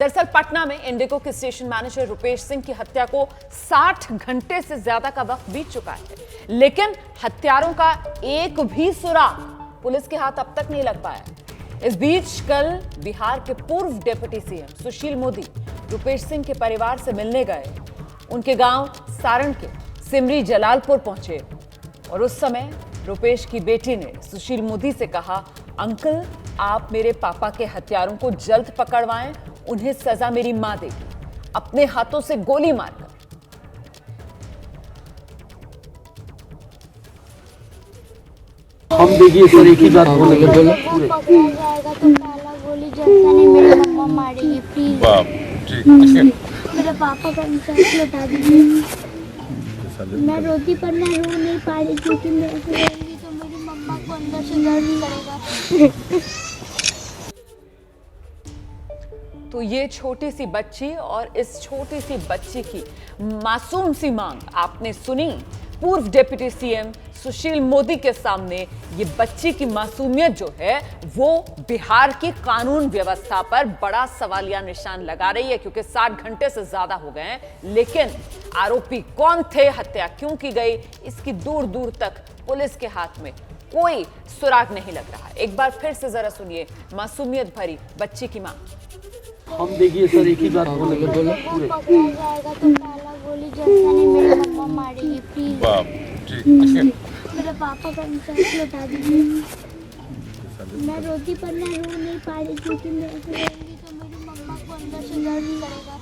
दरअसल पटना में इंडिगो के स्टेशन मैनेजर रुपेश सिंह की हत्या को 60 घंटे से ज्यादा का वक्त बीत चुका है, लेकिन हत्यारों का एक भी सुराग पुलिस के हाथ अब तक नहीं लग पाया। इस बीच कल बिहार के पूर्व डिप्टी सीएम सुशील मोदी रुपेश सिंह के परिवार से मिलने गए। उनके गांव सारण के सिमरी जलालपुर पहुंचे और उस समय रुपेश की बेटी ने सुशील मोदी से कहा, अंकल आप मेरे पापा के हत्यारों को जल्द पकड़वाएं, उन्हें सजा मेरी मां देगी, अपने हाथों से गोली मारकर। हम देखिए सर एक ही बात बोलेंगे बोले पकड़ा जाएगा तो काला गोली जलता नहीं, मेरी मम्मा मारेगी प्लीज। मेरे पापा का इंसाफ लौटा दीजिए। मैं रोती पर मैं रो नहीं पा रही क्योंकि मैं रोऊंगी तो मेरी मम्मा को अंदर से दर्द करेगा। तो ये छोटी सी बच्ची और इस छोटी सी बच्ची की मासूम सी मांग आपने सुनी। पूर्व डिप्टी सीएम सुशील मोदी के सामने ये बच्ची की मासूमियत जो है वो बिहार की कानून व्यवस्था पर बड़ा सवालिया निशान लगा रही है, क्योंकि 60 घंटे से ज्यादा हो गए हैं, लेकिन आरोपी कौन थे, हत्या क्यों की गई, इसकी दूर दूर तक पुलिस के हाथ में कोई सुराग नहीं लग रहा। एक बार फिर से जरा सुनिए मासूमियत भरी बच्ची की मांग। हम देखिए सर एक ही बात बोलेंगे बोले पकड़ा जाएगा तो काला गोली जलता नहीं, मेरी मम्मा मारेगी प्लीज। मेरे पापा का इंसाफ लौटा दीजिए। मैं रोती पर मैं रो नहीं पा रही क्योंकि मैं रोऊंगी तो मेरी मम्मा को अंदर से दर्द करेगा।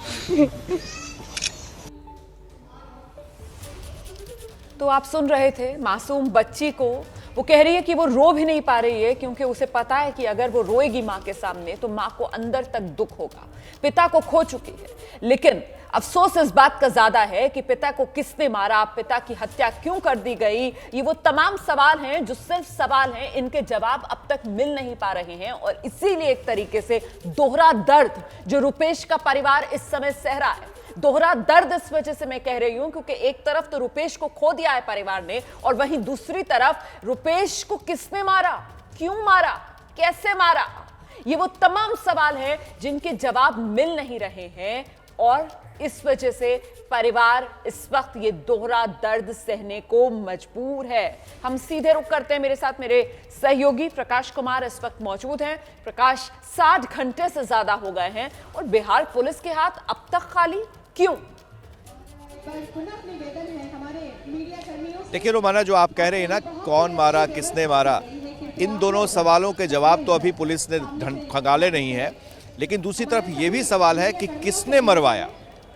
तो आप सुन रहे थे मासूम बच्ची को, वो कह रही है कि वो रो भी नहीं पा रही है क्योंकि उसे पता है कि अगर वो रोएगी मां के सामने तो मां को अंदर तक दुख होगा। पिता को खो चुकी है, लेकिन अफसोस इस बात का ज्यादा है कि पिता को किसने मारा, पिता की हत्या क्यों कर दी गई, ये वो तमाम सवाल हैं जो सिर्फ सवाल हैं, इनके जवाब अब तक मिल नहीं पा रहे हैं। और इसीलिए एक तरीके से दोहरा दर्द जो रुपेश का परिवार इस समय सह रहा है, दोहरा दर्द इस वजह से मैं कह रही हूं क्योंकि एक तरफ तो रुपेश को खो दिया है परिवार ने, और वहीं दूसरी तरफ रुपेश को किसने मारा, क्यों मारा, कैसे मारा, ये वो तमाम सवाल हैं जिनके जवाब मिल नहीं रहे हैं। और इस वजह से परिवार इस वक्त ये दोहरा दर्द सहने को मजबूर है। हम सीधे रुख करते हैं, मेरे साथ मेरे सहयोगी प्रकाश कुमार इस वक्त मौजूद हैं। प्रकाश, 60 घंटे से ज्यादा हो गए हैं और बिहार पुलिस के हाथ अब तक खाली क्यों? देखिए रोमाना, जो आप कह रहे हैं ना, कौन मारा, किसने मारा, इन दोनों सवालों के जवाब तो अभी पुलिस ने खंगाले नहीं है। लेकिन दूसरी तरफ ये भी सवाल है कि किसने मरवाया,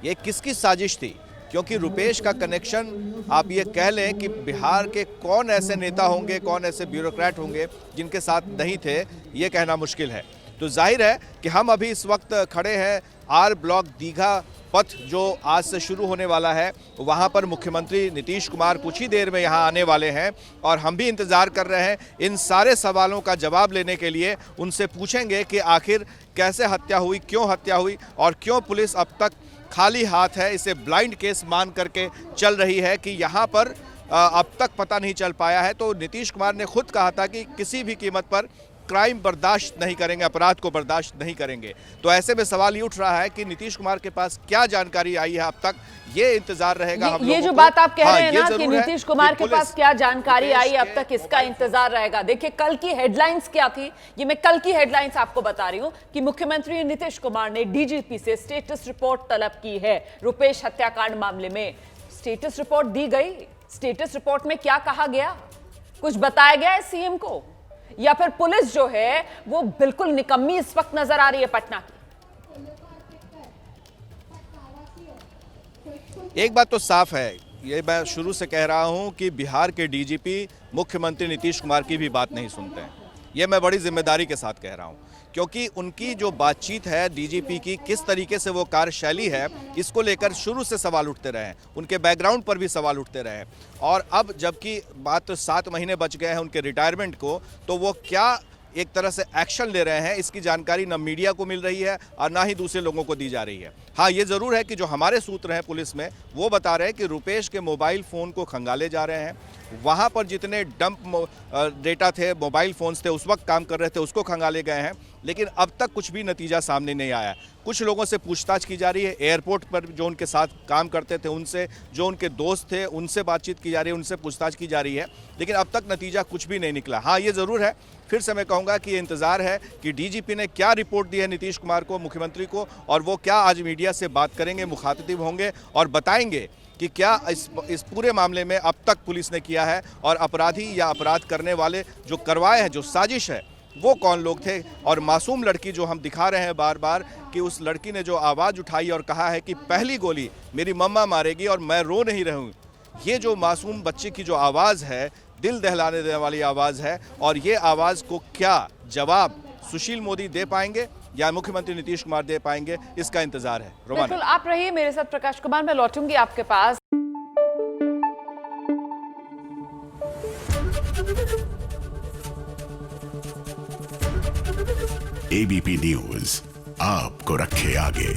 ये किसकी साजिश थी, क्योंकि रुपेश का कनेक्शन आप ये कह लें कि बिहार के कौन ऐसे नेता होंगे, कौन ऐसे ब्यूरोक्रेट होंगे जिनके साथ नहीं थे, ये कहना मुश्किल है। तो जाहिर है कि हम अभी इस वक्त खड़े हैं आर ब्लॉक दीघा पथ जो आज से शुरू होने वाला है, वहाँ पर मुख्यमंत्री नीतीश कुमार कुछ ही देर में यहाँ आने वाले हैं और हम भी इंतज़ार कर रहे हैं इन सारे सवालों का जवाब लेने के लिए। उनसे पूछेंगे कि आखिर कैसे हत्या हुई, क्यों हत्या हुई और क्यों पुलिस अब तक खाली हाथ है, इसे ब्लाइंड केस मान करके चल रही है कि यहाँ पर अब तक पता नहीं चल पाया है। तो नीतीश कुमार ने खुद कहा था कि किसी भी कीमत पर क्राइम बर्दाश्त नहीं करेंगे, अपराध को बर्दाश्त नहीं करेंगे। तो ऐसे में सवाल ये उठ रहा है कि नीतीश कुमार के पास क्या जानकारी आई है अब तक, ये इंतजार रहेगा हम लोगों ये जो को। बात आप कह रहे हैं ना कि जरूर है नीतीश कुमार के पास क्या जानकारी आई अब तक, इसका इंतजार रहेगा। देखिए कल की हेडलाइंस क्या थी, ये मैं कल की हेडलाइंस आपको बता रही हूं कि मुख्यमंत्री नीतीश कुमार ने डीजीपी से स्टेटस रिपोर्ट तलब की है रुपेश हत्याकांड मामले में। स्टेटस रिपोर्ट दी गई, स्टेटस रिपोर्ट में क्या कहा गया, कुछ बताया गया है सीएम को, या फिर पुलिस जो है वो बिल्कुल निकम्मी इस वक्त नजर आ रही है पटना की? एक बात तो साफ है, ये मैं शुरू से कह रहा हूं कि बिहार के डीजीपी मुख्यमंत्री नीतीश कुमार की भी बात नहीं सुनते हैं। ये मैं बड़ी जिम्मेदारी के साथ कह रहा हूं, क्योंकि उनकी जो बातचीत है डीजीपी की, किस तरीके से वो कार्यशैली है, इसको लेकर शुरू से सवाल उठते रहे, उनके बैकग्राउंड पर भी सवाल उठते रहे। और अब जबकि बात 7 महीने बच गए हैं उनके रिटायरमेंट को, तो वो क्या एक तरह से एक्शन ले रहे हैं, इसकी जानकारी न मीडिया को मिल रही है और ना ही दूसरे लोगों को दी जा रही है। हाँ, ये ज़रूर है कि जो हमारे सूत्र हैं पुलिस में, वो बता रहे हैं कि रुपेश के मोबाइल फ़ोन को खंगाले जा रहे हैं। वहाँ पर जितने डंप डेटा थे, मोबाइल फ़ोन्स थे, उस वक्त काम कर रहे थे, उसको खंगाले गए हैं। लेकिन अब तक कुछ भी नतीजा सामने नहीं आया। कुछ लोगों से पूछताछ की जा रही है, एयरपोर्ट पर जो उनके साथ काम करते थे उनसे, जो उनके दोस्त थे उनसे बातचीत की जा रही है, उनसे पूछताछ की जा रही है, लेकिन अब तक नतीजा कुछ भी नहीं निकला। हाँ, ये ज़रूर है, फिर से मैं कहूँगा कि ये इंतज़ार है कि डीजीपी ने क्या रिपोर्ट दी है नीतीश कुमार को, मुख्यमंत्री को, और वो क्या आज मीडिया से बात करेंगे, मुखातिब होंगे और बताएंगे कि क्या इस पूरे मामले में अब तक पुलिस ने किया है, और अपराधी या अपराध करने वाले जो करवाए हैं, जो साजिश है, वो कौन लोग थे। और मासूम लड़की जो हम दिखा रहे हैं बार बार कि उस लड़की ने जो आवाज़ उठाई और कहा है कि पहली गोली मेरी मम्मा मारेगी और मैं रो नहीं रहूँ, ये जो मासूम बच्चे की जो आवाज़ है, दिल दहलाने देने वाली आवाज़ है, और ये आवाज़ को क्या जवाब सुशील मोदी दे पाएंगे या मुख्यमंत्री नीतीश कुमार दे पाएंगे, इसका इंतजार है। रोमाना, बिल्कुल, आप रहिए मेरे साथ प्रकाश कुमार, मैं लौटूंगी आपके पास। एबीपी न्यूज आपको रखे आगे।